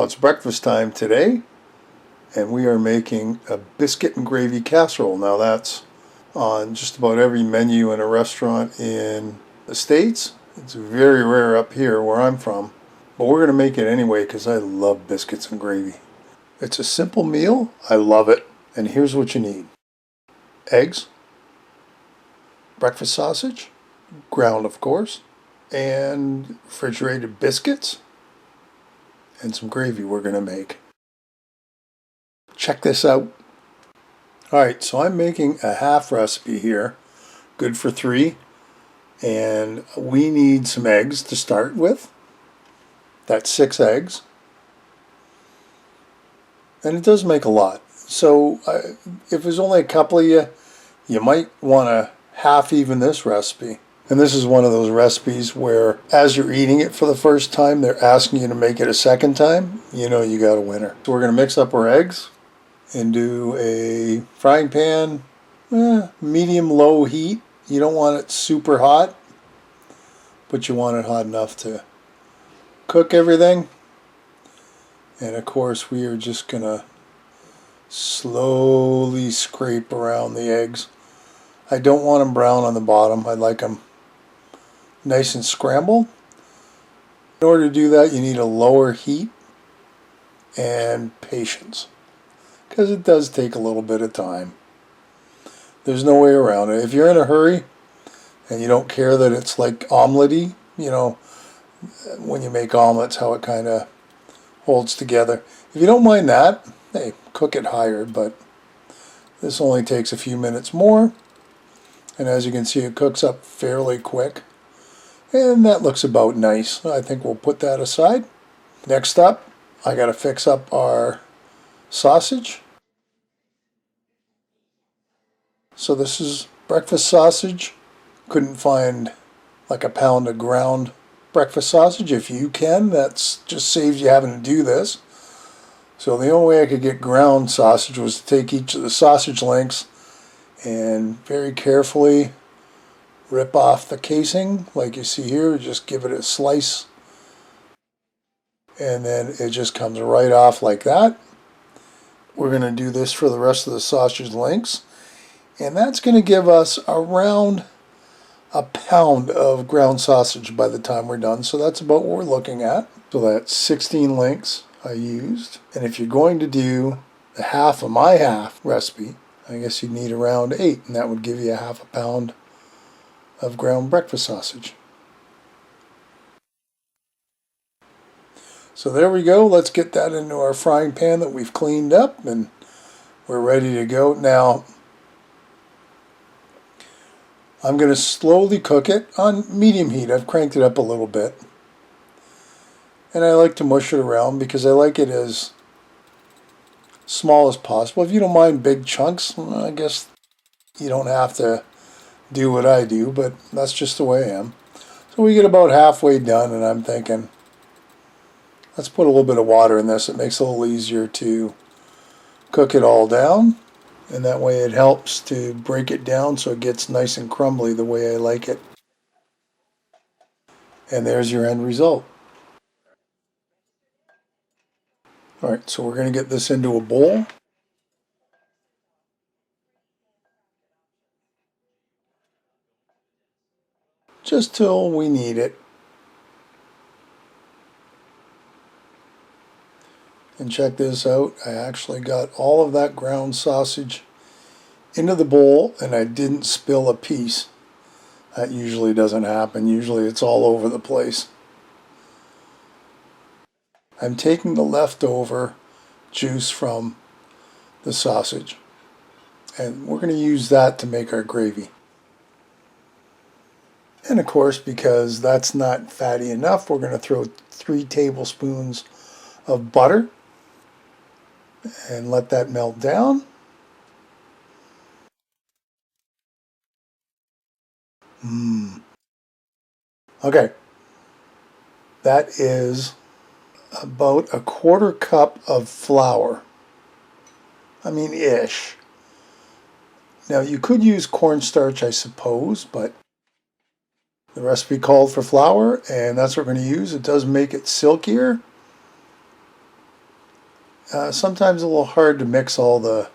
It's breakfast time today, and we are making a biscuit and gravy casserole. Now that's on just about every menu in a restaurant in the States. It's very rare up here where I'm from, but we're going to make it anyway because I love biscuits and gravy. It's a simple meal. I love it. And here's what you need: eggs, breakfast sausage, ground of course, and refrigerated biscuits, and some gravy we're going to make. Check this out. Alright, so I'm making a half recipe here, good for 3, and we need some eggs to start with. That's 6 eggs, and it does make a lot. So if there's only a couple of you, you might want to half even this recipe. And this is one of those recipes where as you're eating it for the first time, they're asking you to make it a second time. You know you got a winner. So we're going to mix up our eggs and do a frying pan, medium-low heat. You don't want it super hot, but you want it hot enough to cook everything. And of course we are just going to slowly scrape around the eggs. I don't want them brown on the bottom. I like them nice and scrambled. In order to do that, you need a lower heat and patience, because it does take a little bit of time. There's no way around it. If you're in a hurry and you don't care that it's like omelette-y, you know, when you make omelets, how it kind of holds together. If you don't mind that, hey, cook it higher, but this only takes a few minutes more. And as you can see, it cooks up fairly quick. And that looks about nice. I think we'll put that aside. Next up, I got to fix up our sausage. So this is breakfast sausage. Couldn't find like a pound of ground breakfast sausage. If you can, that's just saves you having to do this. So the only way I could get ground sausage was to take each of the sausage links and very carefully rip off the casing like you see here. Just give it a slice and then it just comes right off like that. We're going to do this for the rest of the sausage links, and that's going to give us around a pound of ground sausage by the time we're done. So that's about what we're looking at. So that's 16 links I used. And if you're going to do the half of my half recipe, I guess you need around 8, and that would give you a half a pound of ground breakfast sausage. So there we go. Let's get that into our frying pan that we've cleaned up, and we're ready to go. Now, I'm going to slowly cook it on medium heat. I've cranked it up a little bit. And I like to mush it around because I like it as small as possible. If you don't mind big chunks, I guess you don't have to do what I do, but that's just the way I am. So we get about halfway done, and I'm thinking, let's put a little bit of water in this. It makes it a little easier to cook it all down, and that way it helps to break it down so it gets nice and crumbly the way I like it. And there's your end result. Alright, so we're going to get this into a bowl. Just till we need it. And check this out, I actually got all of that ground sausage into the bowl and I didn't spill a piece. That usually doesn't happen. Usually it's all over the place. I'm taking the leftover juice from the sausage, and we're going to use that to make our gravy. And of course, because that's not fatty enough, we're going to throw 3 tablespoons of butter and let that melt down. Okay, that is about a 1/4 cup of flour. I mean, ish. Now you could use cornstarch, I suppose, but the recipe called for flour, and that's what we're going to use. It does make it silkier. Sometimes a little hard to mix all the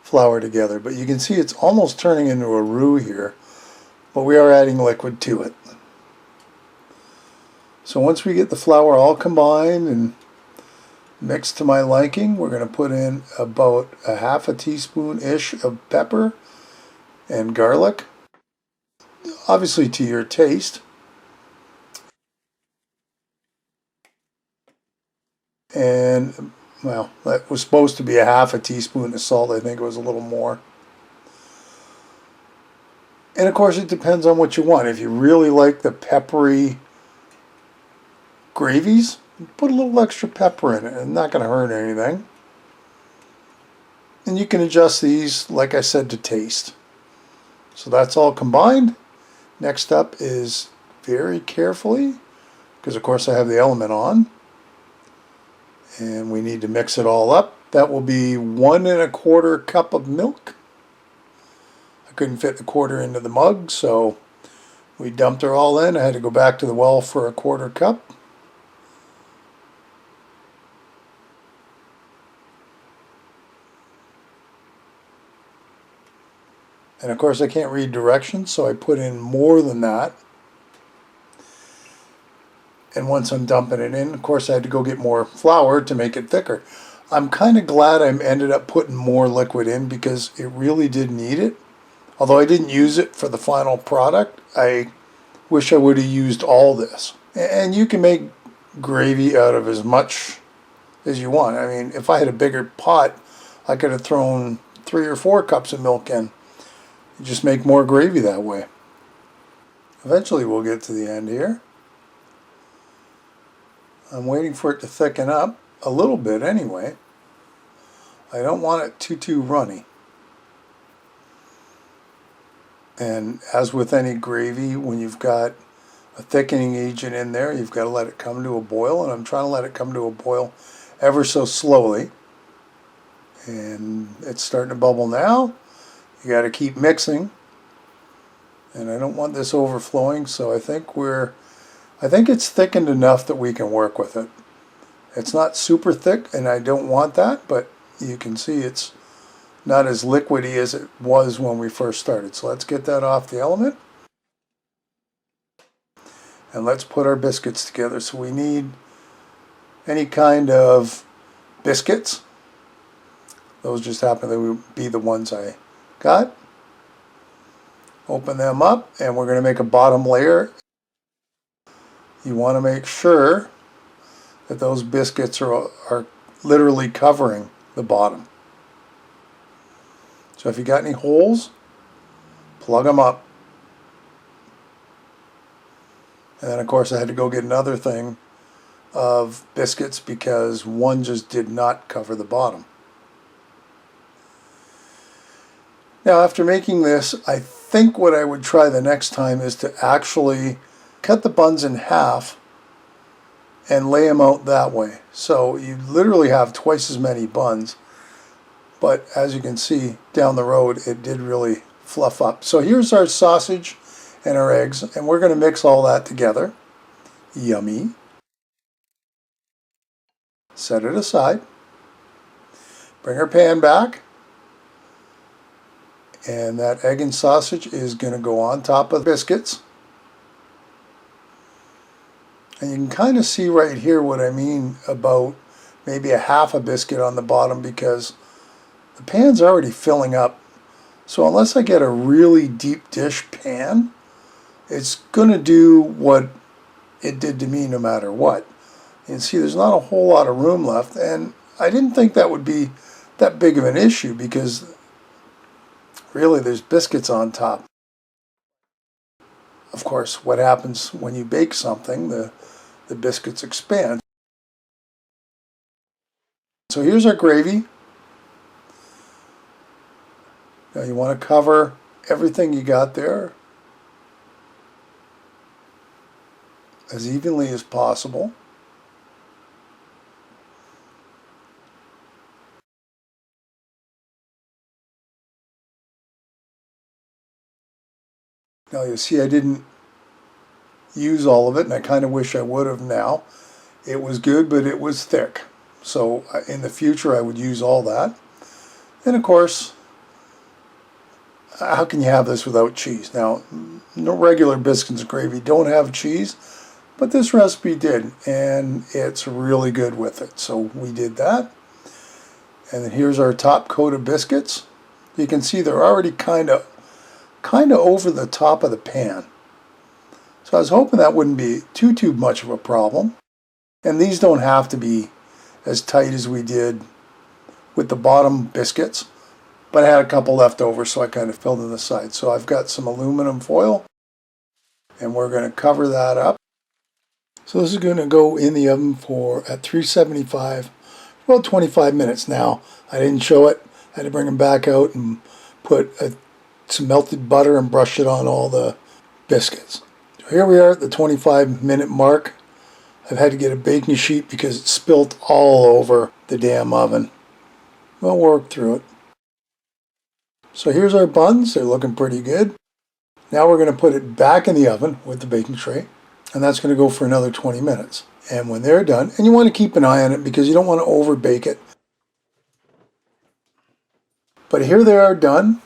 flour together, but you can see it's almost turning into a roux here, but we are adding liquid to it. So once we get the flour all combined and mixed to my liking, we're going to put in about a half a teaspoon-ish of pepper and garlic, obviously to your taste. And, well, that was supposed to be a half a teaspoon of salt. I think it was a little more. And of course it depends on what you want. If you really like the peppery gravies, put a little extra pepper in it. It's not going to hurt anything. And you can adjust these, like I said, to taste. So that's all combined. Next up is very carefully, because of course I have the element on, and we need to mix it all up. That will be 1 1/4 cup of milk. I couldn't fit the quarter into the mug, so we dumped her all in. I had to go back to the well for a 1/4 cup. And of course I can't read directions, so I put in more than that. And once I'm dumping it in, of course I had to go get more flour to make it thicker. I'm kind of glad I ended up putting more liquid in because it really did need it. Although I didn't use it for the final product, I wish I would have used all this. And you can make gravy out of as much as you want. I mean, if I had a bigger pot, I could have thrown 3 or 4 cups of milk in. You just make more gravy that way. Eventually we'll get to the end here. I'm waiting for it to thicken up a little bit anyway. I don't want it too runny. And as with any gravy, when you've got a thickening agent in there, you've got to let it come to a boil, and I'm trying to let it come to a boil ever so slowly. And it's starting to bubble now. You got to keep mixing, and I don't want this overflowing, so I think it's thickened enough that we can work with it. It's not super thick, and I don't want that, but you can see it's not as liquidy as it was when we first started. So let's get that off the element. And let's put our biscuits together. So we need any kind of biscuits. Those just happen to be the ones I got. Open them up, and we're going to make a bottom layer. You want to make sure that those biscuits are literally covering the bottom. So if you got any holes, plug them up. And then of course I had to go get another thing of biscuits because one just did not cover the bottom. Now after making this, I think what I would try the next time is to actually cut the buns in half and lay them out that way. So you literally have twice as many buns. But as you can see down the road, it did really fluff up. So here's our sausage and our eggs, and we're going to mix all that together. Yummy. Set it aside. Bring our pan back. And that egg and sausage is going to go on top of the biscuits. And you can kind of see right here what I mean about maybe a half a biscuit on the bottom, because the pan's already filling up. So unless I get a really deep dish pan, it's going to do what it did to me no matter what. You can see there's not a whole lot of room left, and I didn't think that would be that big of an issue because really there's biscuits on top. Of course, what happens when you bake something, the biscuits expand. So here's our gravy. Now you want to cover everything you got there as evenly as possible. Now you see I didn't use all of it, and I kind of wish I would have now. It was good, but it was thick. So in the future I would use all that. And of course, how can you have this without cheese? Now, no regular biscuits and gravy don't have cheese, but this recipe did, and it's really good with it. So we did that. And then here's our top coat of biscuits. You can see they're already kind of over the top of the pan. So I was hoping that wouldn't be too much of a problem. And these don't have to be as tight as we did with the bottom biscuits, but I had a couple left over, so I kind of filled in the sides. So I've got some aluminum foil, and we're going to cover that up. So this is going to go in the oven at 375 for about 25 minutes. Now, I didn't show it. I had to bring them back out and put some melted butter and brush it on all the biscuits. So here we are at the 25-minute mark. I've had to get a baking sheet because it spilt all over the damn oven. We'll work through it. So here's our buns. They're looking pretty good. Now we're going to put it back in the oven with the baking tray, and that's going to go for another 20 minutes. And when they're done, and you want to keep an eye on it because you don't want to over bake it. But here they are done.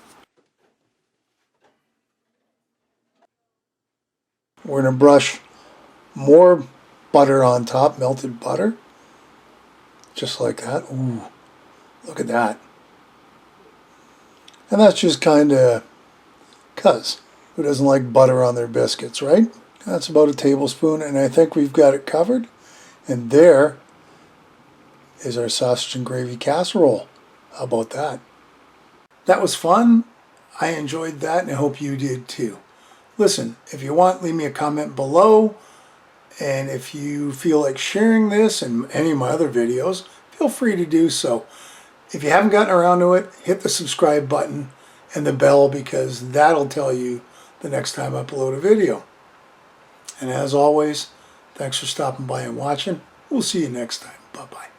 We're going to brush more butter on top, melted butter. Just like that. Ooh, look at that. And that's just kind of because who doesn't like butter on their biscuits, right? That's about a tablespoon, and I think we've got it covered. And there is our sausage and gravy casserole. How about that? That was fun. I enjoyed that, and I hope you did too. Listen, if you want, leave me a comment below. And if you feel like sharing this and any of my other videos, feel free to do so. If you haven't gotten around to it, hit the subscribe button and the bell, because that'll tell you the next time I upload a video. And as always, thanks for stopping by and watching. We'll see you next time. Bye-bye.